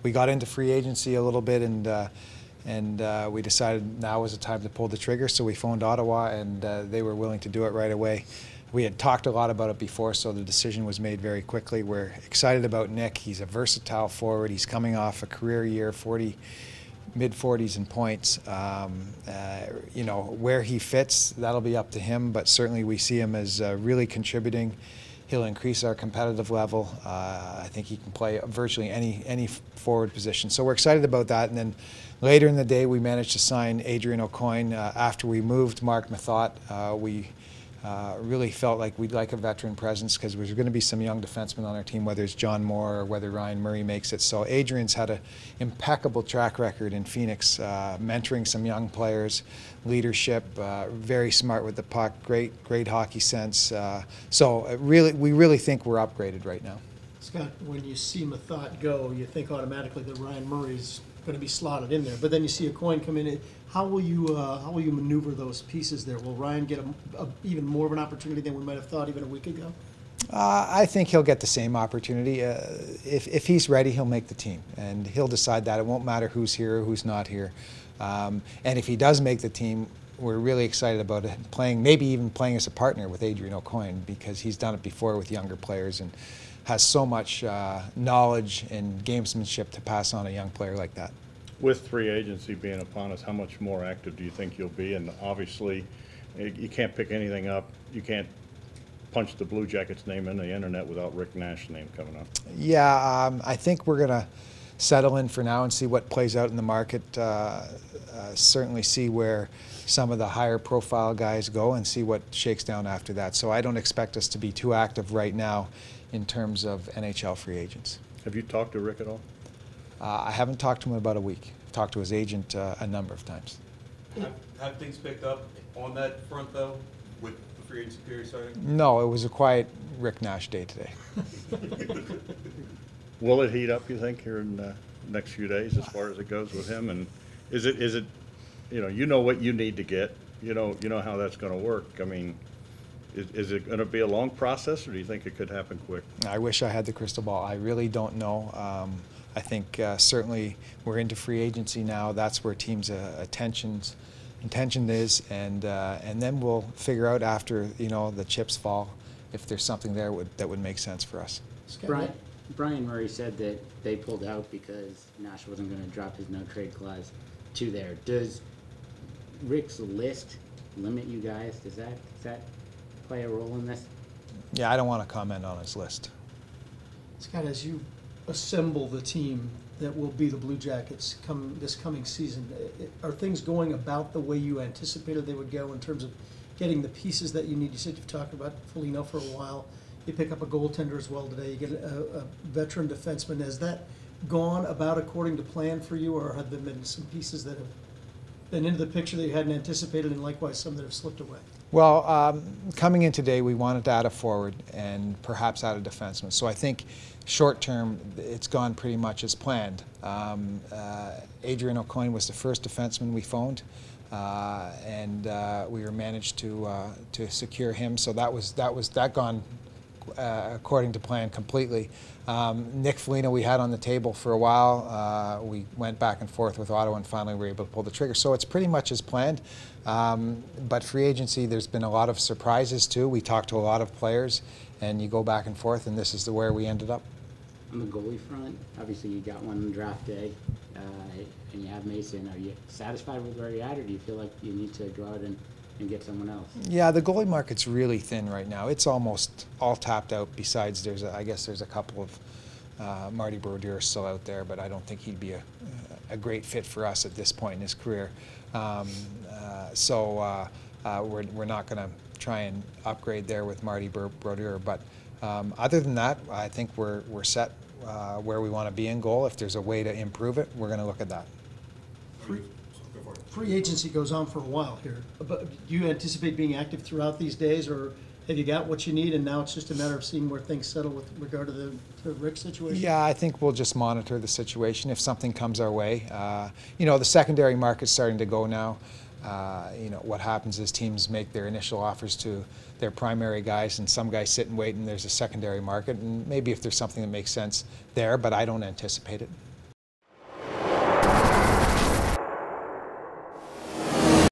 we got into free agency a little bit, and we decided now was the time to pull the trigger. So we phoned Ottawa, and they were willing to do it right away. We had talked a lot about it before, so the decision was made very quickly. We're excited about Nick. He's a versatile forward. He's coming off a career year, mid-40s in points. You know, where he fits, that'll be up to him, but certainly we see him as really contributing. He'll increase our competitive level. I think he can play virtually any forward position. So we're excited about that. And then later in the day, we managed to sign Adrian Aucoin. After we moved Mark Mathot, we really felt like we'd like a veteran presence because there's going to be some young defensemen on our team, whether it's John Moore or whether Ryan Murray makes it. So Adrian's had an impeccable track record in Phoenix, mentoring some young players, leadership, very smart with the puck, great hockey sense. So we really think we're upgraded right now. Scott, when you see Mathot go, you think automatically that Ryan Murray's going to be slotted in there. But then you see Aucoin come in. How will you maneuver those pieces there? Will Ryan get even more of an opportunity than we might have thought even a week ago? I think he'll get the same opportunity. If he's ready, he'll make the team, and he'll decide that. It won't matter who's here or who's not here. And if he does make the team, we're really excited about it, maybe even playing as a partner with Adrian Aucoin, because he's done it before with younger players and has so much knowledge and gamesmanship to pass on a young player like that. With free agency being upon us, how much more active do you think you'll be? And obviously, you can't pick anything up. You can't punch the Blue Jackets name in the internet without Rick Nash's name coming up. Yeah, I think we're going to settle in for now and see what plays out in the market. Certainly see where some of the higher profile guys go and see what shakes down after that. So I don't expect us to be too active right now in terms of NHL free agents. Have you talked to Rick at all? I haven't talked to him in about a week. I've talked to his agent a number of times. Have things picked up on that front, though, with the free agency period starting? No, it was a quiet Rick Nash day today. Will it heat up, you think, here in the next few days as far as it goes with him? And is it you know what you need to get, you know how that's going to work. I mean, is it going to be a long process, or do you think it could happen quick? I wish I had the crystal ball. I really don't know. I think certainly we're into free agency now. That's where teams' intention is, and then we'll figure out after the chips fall if there's something there that would make sense for us. Brian Murray said that they pulled out because Nash wasn't going to drop his no-trade clause to there. Does Rick's list limit you guys? Does that play a role in this? Yeah, I don't want to comment on his list. Scott, as you assemble the team that will be the Blue Jackets this coming season, are things going about the way you anticipated they would go in terms of getting the pieces that you need? You said you've talked about Foligno for a while. You pick up a goaltender as well today. You get a veteran defenseman. Has that gone about according to plan for you, or have there been some pieces that have been into the picture that you hadn't anticipated, and likewise some that have slipped away? Well, coming in today, we wanted to add a forward and perhaps add a defenseman. So I think short term, it's gone pretty much as planned. Adrian Aucoin was the first defenseman we phoned, and we were managed to secure him. So that gone according to plan completely. Nick Foligno we had on the table for a while. We went back and forth with Ottawa and finally were able to pull the trigger. So it's pretty much as planned. But free agency, there's been a lot of surprises too. We talked to a lot of players, and you go back and forth, and this is where we ended up. On the goalie front, obviously you got one on draft day, and you have Mason. Are you satisfied with where you're at, or do you feel like you need to go out and get someone else? Yeah, the goalie market's really thin right now. It's almost all tapped out. Besides, I guess there's a couple of Marty Brodeur still out there, but I don't think he'd be a great fit for us at this point in his career. So we're not going to try and upgrade there with Marty Brodeur. But other than that, I think we're set where we want to be in goal. If there's a way to improve it, we're going to look at that. Free agency goes on for a while here, but do you anticipate being active throughout these days, or have you got what you need and now it's just a matter of seeing where things settle with regard to the Rick situation? Yeah, I think we'll just monitor the situation. If something comes our way, the secondary market's starting to go now. What happens is teams make their initial offers to their primary guys, and some guys sit and wait, and there's a secondary market, and maybe if there's something that makes sense there, but I don't anticipate it.